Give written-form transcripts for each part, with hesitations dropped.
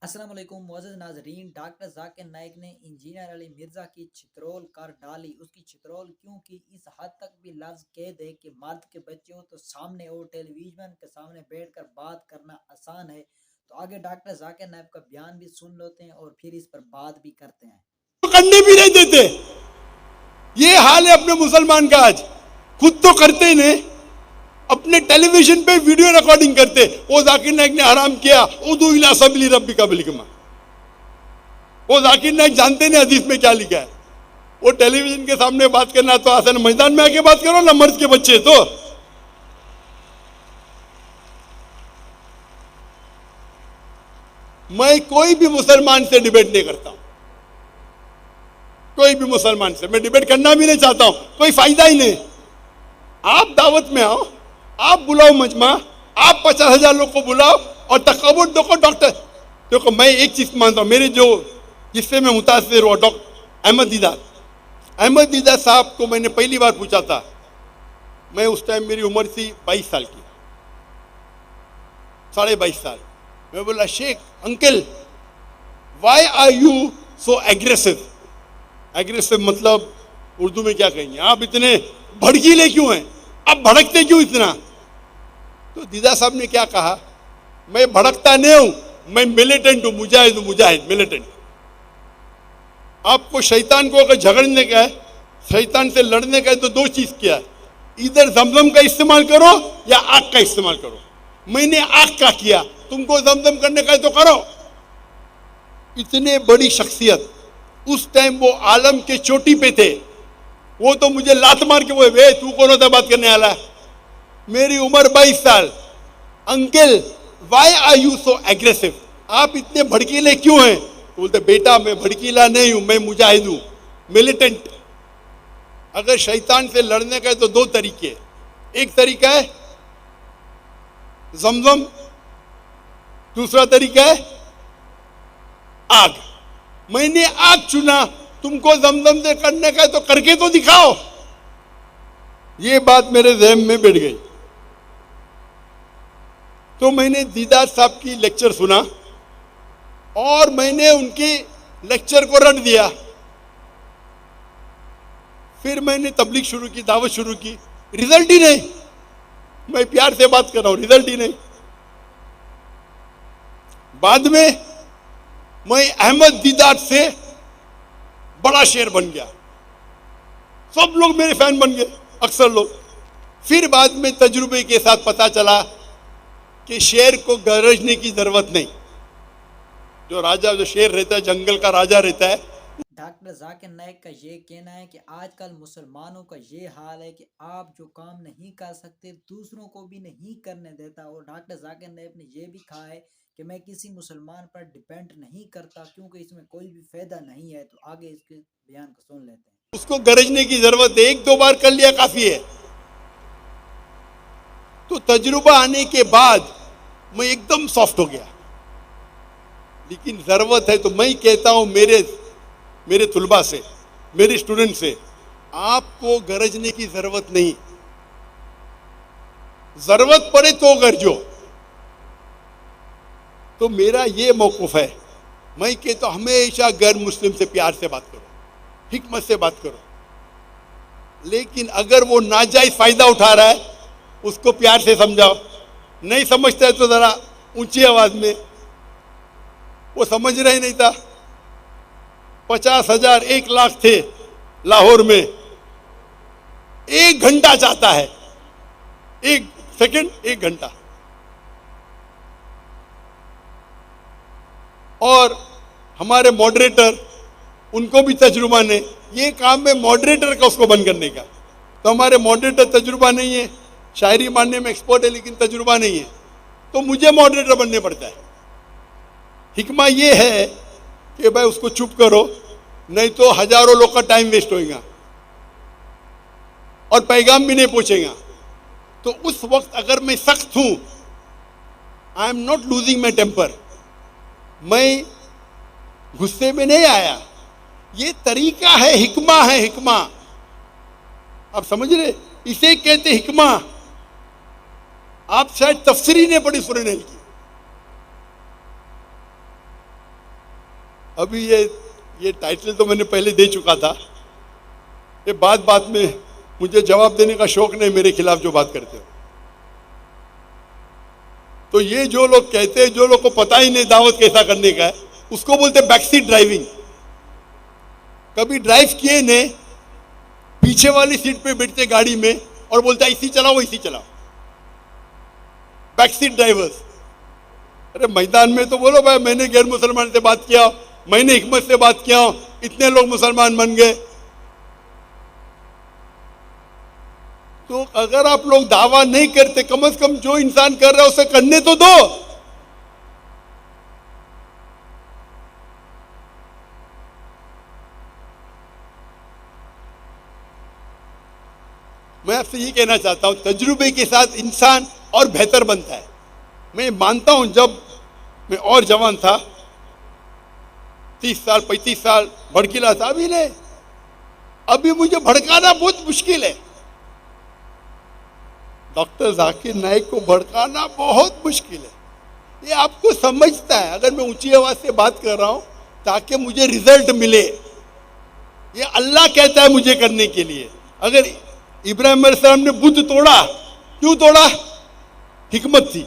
अस्सलाम वालेकुम मुअज़्ज़ज़ नाज़रीन। डॉक्टर ज़ाकिर नाइक ने इंजीनियर अली मिर्ज़ा की चित्रोल कर डाली। उसकी चित्रोल क्यों की, इस हद तक भी लफ्ज़ कह दे कि मर्द के बच्चे हो तो सामने हो, टेलीविज़न के सामने बैठकर बात करना आसान है। तो आगे डॉक्टर ज़ाकिर नाइक का बयान भी सुन लेते हैं और फिर इस पर बात भी करते हैं। करने भी नहीं देते। ये हाल है अपने मुसलमान का आज। खुद तो करते ही नहीं, अपने टेलीविजन पे वीडियो रिकॉर्डिंग करते। वो जाकिर नाइक ने हराम किया, उदू इला सबली रब्बी का बिलकमा। वो जाकिर नाइक जानते नहीं हदीस में क्या लिखा है। वो टेलीविजन के सामने बात करना तो आसान, मैदान में आके बात करो ना, मर्द के बच्चे। तो मैं कोई भी मुसलमान से डिबेट नहीं करता हूं। कोई भी मुसलमान से मैं डिबेट करना भी नहीं चाहता हूं, कोई फायदा ही नहीं। आप दावत में आओ, आप बुलाओ मजमा, आप 50,000 लोग को बुलाओ और तकबुर देखो। डॉक्टर देखो, मैं एक चीज मानता हूं, मेरे जो जिससे मैं मुतासिर हुआ, डॉक्टर अहमद दीदार साहब को मैंने पहली बार पूछा था। मैं उस टाइम मेरी उम्र थी 22 साल की, 22.5 साल। मैं बोला, Sheikh uncle, why are you so aggressive. Aggressive मतलब उर्दू में क्या कहेंगे, आप इतने भड़कीले क्यों हैं, आप भड़कते क्यों इतना। तो दीदा साहब ने क्या कहा, मैं भड़कता नहीं हूं, मैं मिलिटेंट हूं, मुजाहिद हूं, मुजाहिद मिलिटेंट। आपको शैतान को अगर झगड़ने का है, शैतान से लड़ने का है, तो दो चीज किया है, इधर जमजम का इस्तेमाल करो या आग का इस्तेमाल करो। मैंने आग का किया, तुमको जमजम करने का है तो करो। इतने बड़ी शख्सियत, उस टाइम वो आलम के चोटी पे थे। वो तो मुझे लात मार के वो, वे तू कौन होता बात करने वाला है। मेरी उम्र 22 साल। Uncle, why are you so aggressive, आप इतने भड़कीले क्यों हैं। तो बोलते, बेटा मैं भड़कीला नहीं हूं, मैं मुजाहिद हूं, मिलिटेंट। अगर शैतान से लड़ने का है तो दो तरीके। एक तरीका है जमजम, दूसरा तरीका है आग। मैंने आग चुना, तुमको जमजम से करने का है तो करके तो दिखाओ। ये बात मेरे ज़हन में बैठ गई। तो मैंने दीदार साहब की लेक्चर सुना और मैंने उनके लेक्चर को रट दिया। फिर मैंने तबलीग शुरू की, दावत शुरू की, रिजल्ट ही नहीं। मैं प्यार से बात कर रहा हूं, रिजल्ट ही नहीं। बाद में मैं अहमद दीदार से बड़ा शेर बन गया, सब लोग मेरे फैन बन गए, अक्सर लोग। फिर बाद में तजुर्बे के साथ पता चला कि शेर को गरजने की जरूरत नहीं। जो राजा, जो शेर रहता है, जंगल का राजा रहता है। डॉक्टर ज़ाकिर नाइक का ये कहना है कि आजकल मुसलमानों का ये हाल है कि आप जो काम नहीं कर सकते दूसरों को भी नहीं करने देता। और डॉक्टर ज़ाकिर नाइक ने यह भी कहा है कि मैं किसी मुसलमान पर डिपेंड नहीं करता क्योंकि इसमें कोई भी फायदा नहीं है। तो आगे इसके बयान को सुन लेते हैं। उसको गरजने की जरूरत है, एक दो बार कर लिया काफी है। तो तजुर्बा आने के बाद मैं एकदम सॉफ्ट हो गया। लेकिन जरूरत है तो मैं कहता हूं मेरे तुलबा से, मेरे स्टूडेंट से, आपको गरजने की जरूरत नहीं। जरूरत पड़े तो गरजो। तो मेरा ये मौकूफ है, मैं कहता हूं हमेशा गैर मुस्लिम से प्यार से बात करो, हिकमत से बात करो। लेकिन अगर वो नाजायज फायदा उठा रहा है, उसको प्यार से समझाओ। नहीं समझता है तो जरा ऊंची आवाज में। वो समझ रहा ही नहीं था। 50,000 1,00,000 थे लाहौर में। 1 घंटा चाहता है, 1 सेकंड, 1 घंटा। और हमारे मॉडरेटर, उनको भी तजुर्बा नहीं। ये काम है मॉडरेटर का, उसको बंद करने का। तो हमारे मॉडरेटर तजुर्बा नहीं है, शायरी मानने में एक्सपर्ट है लेकिन तजुर्बा नहीं है, तो मुझे मॉडरेटर बनने पड़ता है। हिकमा ये है कि भाई उसको चुप करो, नहीं तो हजारों लोग का टाइम वेस्ट होएगा और पैगाम भी नहीं पहुंचेगा। तो उस वक्त अगर मैं सख्त हूं, I am not losing my temper, मैं गुस्से में नहीं आया। ये तरीका है, हिकमा है, हिकमा। आप समझ रहे, इसे कहते हिकमा। आप शायद तफसीरी ने पढ़ी, सुने नहीं की। अभी ये टाइटल तो मैंने पहले दे चुका था। ये बात बात में मुझे जवाब देने का शौक नहीं, मेरे खिलाफ जो बात करते हो। तो ये जो लोग कहते हैं, जो लोग को पता ही नहीं दावत कैसा करने का है, उसको बोलते बैक सीट ड्राइविंग। कभी ड्राइव किए ने, पीछे वाली सीट पे बैठते गाड़ी में और बोलता इसी चलाओ इसी चलाओ, बैक सीट ड्राइवर्स। अरे मैदान में तो बोलो भाई मैंने गैर मुसलमान से बात किया, मैंने हिकमत से बात किया, इतने लोग मुसलमान बन गए। तो अगर आप लोग दावा नहीं करते, कम से कम जो इंसान कर रहा है उसे करने तो दो। मैं आपसे ये कहना चाहता हूं, तजुर्बे के साथ इंसान और बेहतर बनता है। मैं मानता हूं जब मैं और जवान था, 30 साल 35 साल भड़कीला था, अभी नहीं। अभी मुझे भड़काना बहुत मुश्किल है। डॉक्टर जाकिर नाइक को भड़काना बहुत मुश्किल है। ये आपको समझता है, अगर मैं ऊंची आवाज से बात कर रहा हूं ताकि मुझे रिजल्ट मिले, ये अल्लाह कहता है मुझे करने के लिए। अगर इब्राहिम अलैहिस्सलाम ने बुद्ध तोड़ा, क्यों तोड़ा? हिकमत थी।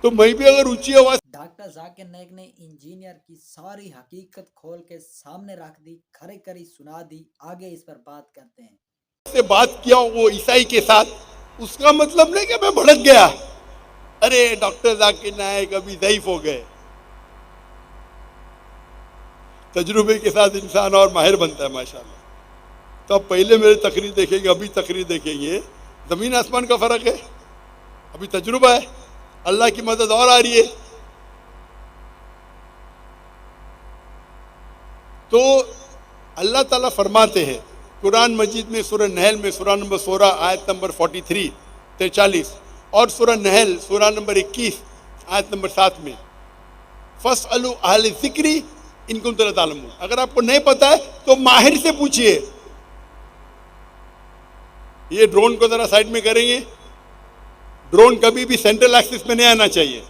तो मैं भी अगर ऊंची आवाज। डॉक्टर जाकिर नाइक ने इंजीनियर की सारी हकीकत खोल के सामने रख दी, खरी खरी सुना दी। आगे इस पर बात करते हैं। से बात किया वो ईसाई के साथ, उसका मतलब नहीं कि मैं भड़क गया, अरे डॉक्टर जाकिर नाइक अभी ज़ईफ हो गए। तजुर्बे के साथ इंसान और माहिर बनता है माशाल्लाह। तो अब पहले मेरे तकरीर देखेंगे, अभी तकरीर देखेंगे, जमीन आसमान का फर्क है। अभी तजुर्बा है, अल्लाह की मदद और आ रही है। तो अल्लाह ताला फरमाते हैं कुरान मजीद में, सूरह नहल में, सूरह नंबर 16 आयत नंबर 43 और सूरह नहल सूरह नंबर 21 आयत नंबर 7 में, फस्अलू अहल ज़िक्री इन कुंतुम ला तालमून। अगर आपको नहीं पता है तो माहिर से पूछिए। ये ड्रोन को जरा साइड में करेंगे। ड्रोन कभी भी सेंट्रल एक्सिस में नहीं आना चाहिए।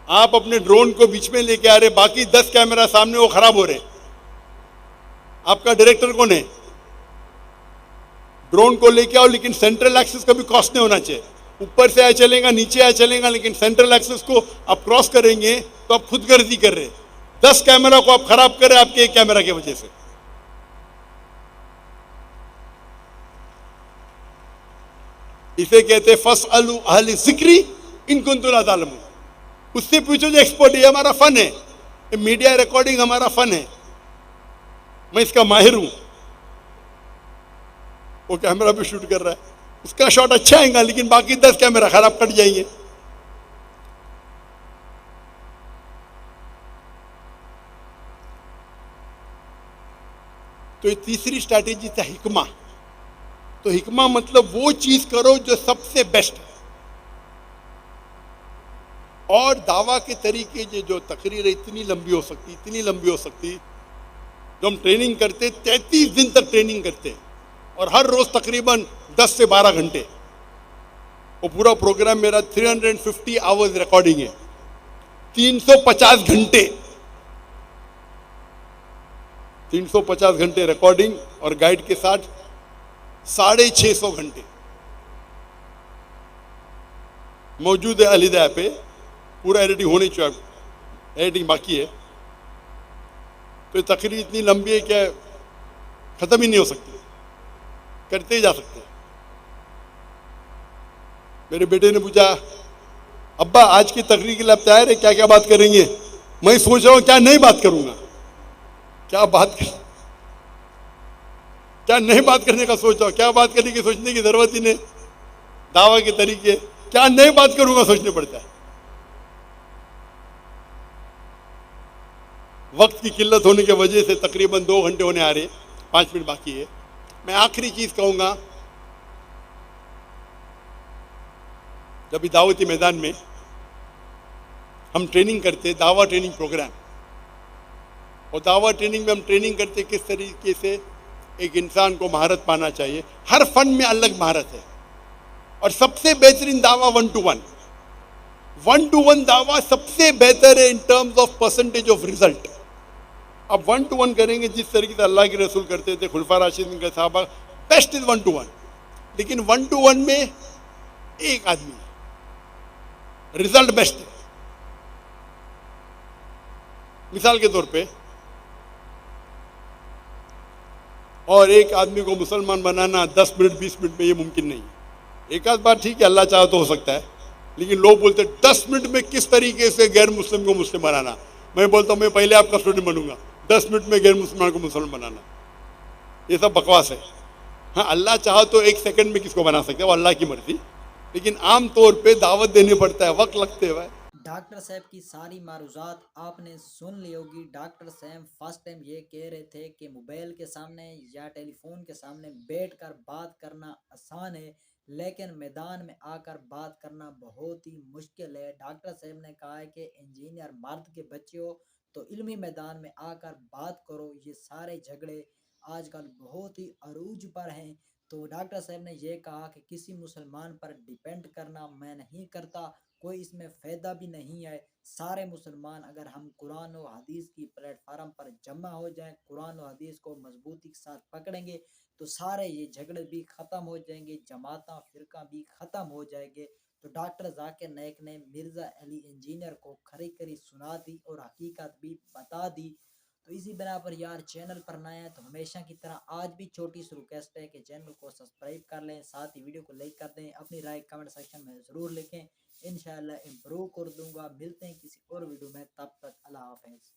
आप अपने ड्रोन को बीच में लेके आ रहे, बाकी 10 कैमरा सामने वो खराब हो रहे। आपका डायरेक्टर कौन है? ड्रोन को लेके आओ, लेकिन सेंट्रल एक्सिस कभी क्रॉस नहीं होना चाहिए। ऊपर से आया चलेगा, नीचे आया चलेगा, लेकिन सेंट्रल एक्सिस को आप क्रॉस करेंगे तो आप खुदगर्जी कर रहे। 10 कैमरा को आप खराब कर रहे आपके एक कैमरा की वजह से। इसे कहते हैं फस्अलू अहल ज़िक्री इन कुंतुम ला तालमून। उससे पूछो जो एक्सपर्ट है। हमारा फन है, मीडिया रिकॉर्डिंग हमारा फन है, मैं इसका माहिर हूं। वो कैमरा भी शूट कर रहा है, उसका शॉट अच्छा आएगा, लेकिन बाकी 10 कैमरा खराब कट जाएंगे। तो ये तीसरी स्ट्रैटेजी था हिकमा। तो हिकमा मतलब वो चीज करो जो सबसे बेस्ट है। और दावा के तरीके जो तकरीर इतनी लंबी हो सकती, इतनी लंबी हो सकती। जो हम ट्रेनिंग करते 33 दिन तक ट्रेनिंग करते हैं, और हर रोज तकरीबन 10 से 12 घंटे। वो पूरा प्रोग्राम मेरा 350 आवर्स रिकॉर्डिंग है, 350 घंटे, 350 घंटे रिकॉर्डिंग और गाइड के साथ 650 घंटे मौजूद है अलीदा पे। पूरा एडिटिंग होने चाहिए, एडिटिंग बाकी है। तो तकरीर इतनी लंबी है कि खत्म ही नहीं हो सकती, करते ही जा सकते हैं। मेरे बेटे ने पूछा, अब्बा आज की तकरीर के लिए आप तैयार है, क्या क्या बात करेंगे? मैं सोच रहा हूं क्या नहीं बात करूंगा, क्या नहीं बात करने का सोच रहा हूं, क्या बात करने की सोचने की जरूरत ही नहीं। दावा के तरीके क्या नहीं बात करूंगा सोचने पड़ता है। वक्त की किल्लत होने की वजह से तकरीबन 2 घंटे होने आ रहे, 5 मिनट बाकी है। मैं आखिरी चीज कहूंगा, जब भी दावती मैदान में हम ट्रेनिंग करते, दावा ट्रेनिंग प्रोग्राम, और दावा ट्रेनिंग में हम ट्रेनिंग करते किस तरीके से एक इंसान को महारत पाना चाहिए। हर फन में अलग महारत है, और सबसे बेहतरीन दावा 1 to 1। 1-to-1 दावा सबसे बेहतर है in terms of percentage of result. अब 1-to-1 करेंगे जिस तरीके से अल्लाह के रसूल करते थे, खुलफा राशिदीन के साहबा, बेस्ट इज 1-to-1। लेकिन 1-to-1 में एक आदमी, रिजल्ट बेस्ट है। मिसाल के तौर पे, और एक आदमी को मुसलमान बनाना 10 मिनट 20 मिनट में ये मुमकिन नहीं है। एक आध बार ठीक है, अल्लाह चाहे तो हो सकता है, लेकिन लोग बोलते 10 मिनट में किस तरीके से गैर मुस्लिम को मुस्लिम बनाना। मैं बोलता हूँ मैं पहले आपका स्टूडेंट बनूंगा, 10 मिनट में गैर मुसलमान को मुसलमान बनाना, ये सब बकवास है। हाँ, अल्लाह चाहे तो 1 सेकंड में किसको बना सकते हैं, वो अल्लाह की मर्जी, लेकिन आम तौर पे दावत देनी पड़ता है, वक्त लगते हैं। डॉक्टर साहब की सारी मारूजात आपने सुन ली होगी। डॉक्टर साहब फर्स्ट टाइम ये कह रहे थे कि मोबाइल के सामने या टेलीफोन के सामने बैठकर बात करना आसान है, लेकिन मैदान में आकर बात करना बहुत ही मुश्किल है। डॉक्टर साहब ने कहा है कि इंजीनियर मर्द के बच्चे हो तो इल्मी मैदान में आकर बात करो। ये सारे झगड़े आजकल बहुत ही अरूज पर हैं। तो डॉक्टर साहब ने यह कहा कि किसी मुसलमान पर डिपेंड करना मैं नहीं करता, कोई इसमें फ़ायदा भी नहीं है। सारे मुसलमान अगर हम कुरान और हदीस की प्लेटफार्म पर जमा हो जाएं, कुरान और हदीस को मजबूती के साथ पकड़ेंगे, तो सारे ये झगड़े भी ख़त्म हो जाएंगे, जमाता फ़िरका भी ख़त्म हो जाएंगे। तो डॉक्टर जाकिर नाइक ने मिर्ज़ा अली इंजीनियर को खरी खरी सुना दी और हकीकत भी बता दी। तो इसी बिना पर यार, चैनल पर नया है तो हमेशा की तरह आज भी छोटी सी रिक्वेस्ट है कि चैनल को सब्सक्राइब कर लें, साथ ही वीडियो को लाइक कर दें, अपनी राय कमेंट सेक्शन में ज़रूर लिखें। इंशाल्लाह इम्प्रूव कर दूंगा। मिलते हैं किसी और वीडियो में, तब तक अल्लाह हाफ़िज़।